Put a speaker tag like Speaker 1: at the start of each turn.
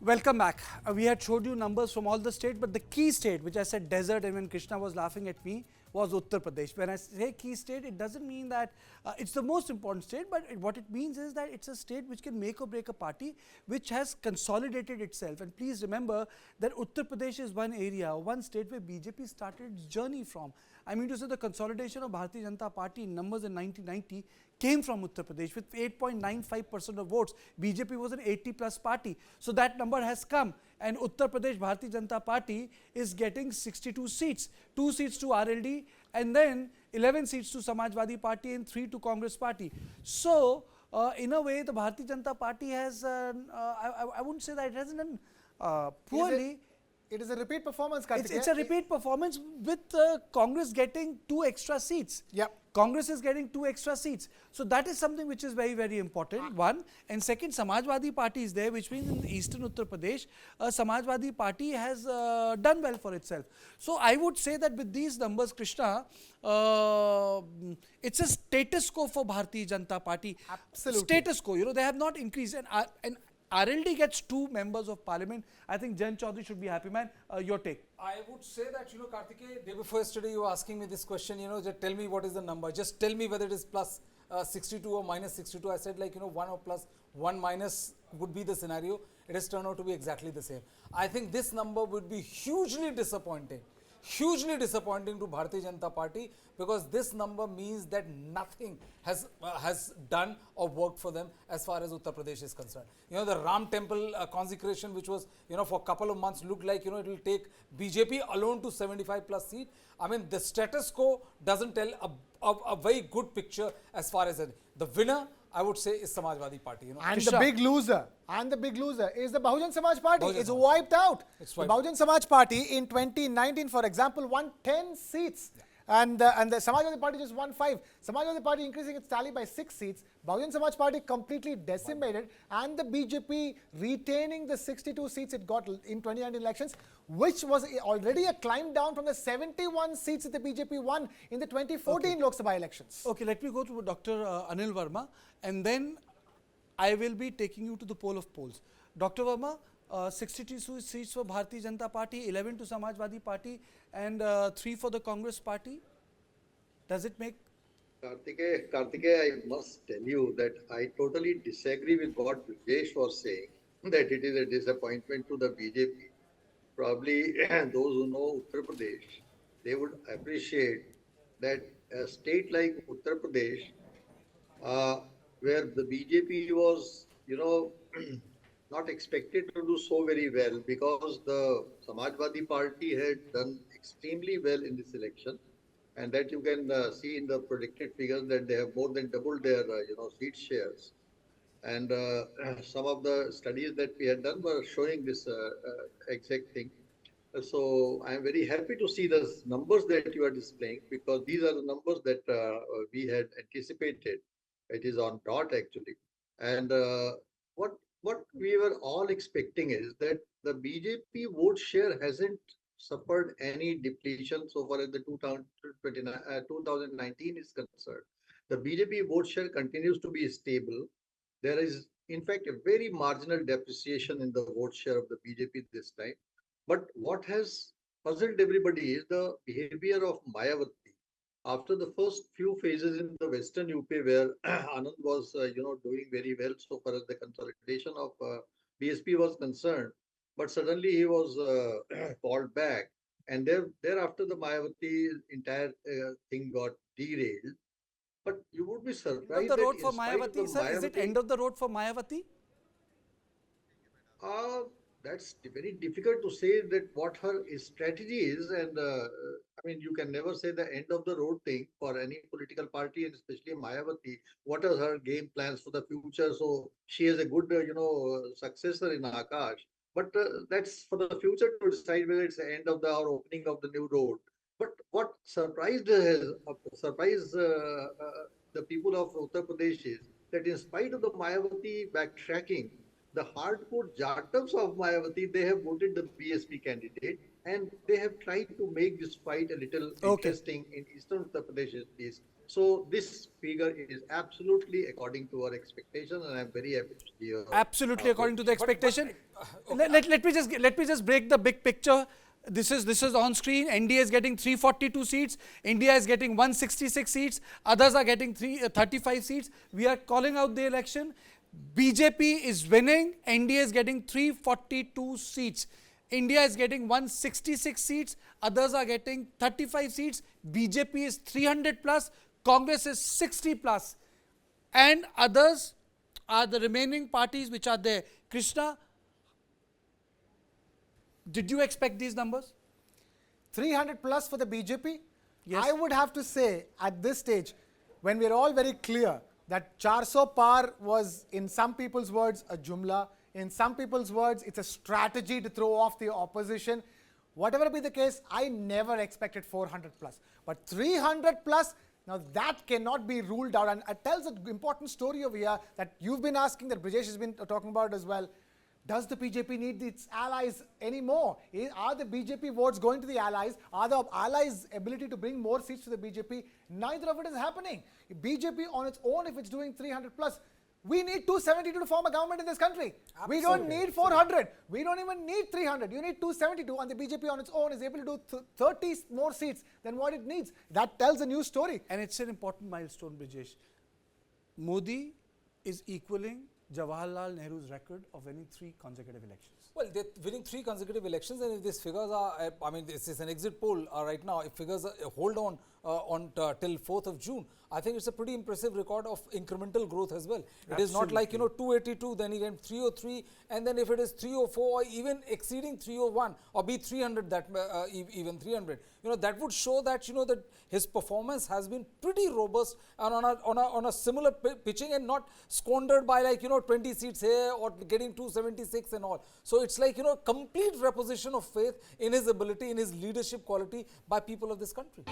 Speaker 1: Welcome back. We had showed you numbers from all the states, but the key state, which I said desert, and when Krishna was laughing at me, was Uttar Pradesh. When I say key state, it doesn't mean that it's the most important state, but what it means is that it's a state which can make or break a party, which has consolidated itself. And please remember that Uttar Pradesh is one area, one state where BJP started its journey from. I mean to say the consolidation of Bharatiya Janata Party in numbers in 1990 came from Uttar Pradesh with 8.95% of votes. BJP was an 80 plus party. So that number has come, and Uttar Pradesh Bharatiya Janata Party is getting 62 seats, 2 seats to RLD and then 11 seats to Samajwadi Party and 3 to Congress Party. So in a way the Bharatiya Janata Party has, I wouldn't say that it hasn't done poorly.
Speaker 2: It is a repeat performance, Karthikeya.
Speaker 1: It's a repeat performance with Congress getting 2 extra seats.
Speaker 2: Yeah.
Speaker 1: Congress is getting 2 extra seats. So that is something which is very, very important. One. And second, Samajwadi Party is there, which means in eastern Uttar Pradesh, Samajwadi Party has done well for itself. So I would say that with these numbers, Krishna, it's a status quo for Bharatiya Janata Party.
Speaker 2: Absolutely.
Speaker 1: Status quo. You know, they have not increased. And RLD gets 2 members of parliament. I think Jan Chaudhary should be happy, man. Your take.
Speaker 3: I would say that, Karthikeya, day before yesterday you were asking me this question, just tell me what is the number. Just tell me whether it is plus 62 or minus 62. I said 1 or plus 1 minus would be the scenario. It has turned out to be exactly the same. I think this number would be hugely disappointing to Bharatiya Janata Party, because this number means that nothing has done or worked for them as far as Uttar Pradesh is concerned. The Ram temple consecration, which was for a couple of months, looked like it will take BJP alone to 75 plus seat. I mean, the status quo doesn't tell a very good picture as far as the winner, I would say, is Samajwadi Party.
Speaker 2: And the big loser is the Bahujan Samaj Party. It's wiped out. The Bahujan Samaj Party in 2019, for example, won 10 seats. Yeah. And the Samajwadi Party just won 5. Samajwadi Party increasing its tally by 6 seats. Bahujan Samaj Party completely decimated, and the BJP retaining the 62 seats it got in 2019 elections, which was already a climb down from the 71 seats that the BJP won in the 2014 Lok Sabha elections.
Speaker 1: Okay, let me go to Dr. Anil Verma, and then I will be taking you to the poll of polls. Dr. Verma, 62 seats for Bharatiya Janata Party, 11 to Samajwadi Party, and 3 for the Congress Party. Does it make?
Speaker 4: Karthikeya, I must tell you that I totally disagree with what Brijesh was saying, that it is a disappointment to the BJP. Probably those who know Uttar Pradesh, they would appreciate that a state like Uttar Pradesh, where the BJP was, not expected to do so very well, because the Samajwadi Party had done extremely well in this election, and that you can see in the predicted figures that they have more than doubled their seat shares. And some of the studies that we had done were showing this exact thing. So I am very happy to see the numbers that you are displaying, because these are the numbers that we had anticipated. It is on dot actually. And what we were all expecting is that the BJP vote share hasn't suffered any depletion so far as the 2019 is concerned. The BJP vote share continues to be stable. There is, in fact, a very marginal depreciation in the vote share of the BJP this time. But what has puzzled everybody is the behavior of Mayawati. After the first few phases in the Western UP, where Anand was, doing very well so far as the consolidation of BSP was concerned, but suddenly he was called back, and thereafter the Mayawati entire thing got derailed. But you would be surprised.
Speaker 1: End of the road for Mayawati, sir? Is it end of the road for Mayawati?
Speaker 4: That's very difficult to say that what her strategy is, and you can never say the end of the road thing for any political party, and especially Mayawati. What are her game plans for the future? So she is a good, successor in Akash. But that's for the future to decide whether it's the end of or opening of the new road. But what surprised the people of Uttar Pradesh is that in spite of the Mayawati backtracking, the hardcore Jatavs of Mayawati, they have voted the BSP candidate, and they have tried to make this fight a little interesting in Eastern Uttar Pradesh at least. So this figure is absolutely according to our expectation, and I'm very happy to see your
Speaker 1: Absolutely according to the expectation. Let me just break the big picture. This is on screen. NDA is getting 342 seats. India is getting 166 seats. Others are getting 35 seats. We are calling out the election. BJP is winning. NDA is getting 342 seats. India is getting 166 seats. Others are getting 35 seats. BJP is 300 plus. Congress is 60 plus. And others are the remaining parties which are there. Krishna, did you expect these numbers?
Speaker 2: 300 plus for the BJP?
Speaker 1: Yes.
Speaker 2: I would have to say at this stage, when we're all very clear that 400 par was, in some people's words, a jumla, in some people's words, it's a strategy to throw off the opposition. Whatever be the case, I never expected 400 plus. But 300 plus, now that cannot be ruled out. And it tells an important story over here that you've been asking, that Brijesh has been talking about as well. Does the BJP need its allies anymore? Are the BJP votes going to the allies? Are the allies' ability to bring more seats to the BJP? Neither of it is happening. BJP on its own, if it's doing 300 plus, we need 272 to form a government in this country.
Speaker 3: Absolutely.
Speaker 2: We don't need 400. We don't even need 300. You need 272, and the BJP on its own is able to do 30 more seats than what it needs. That tells a new story.
Speaker 1: And it's an important milestone, Brijesh. Modi is equaling Jawaharlal Nehru's record of winning 3 consecutive elections.
Speaker 3: Well, they're winning 3 consecutive elections, and if these figures are, I mean, this is an exit poll right now. If figures hold on till 4th of June, I think it's a pretty impressive record of incremental growth as well. It is not like, 282, then again 303, and then if it is 304 or even exceeding 301 or be 300, that even 300, that would show that, that his performance has been pretty robust and on a similar pitching, and not squandered by 20 seats here or getting 276 and all. So it's like, complete reposition of faith in his ability, in his leadership quality by people of this country.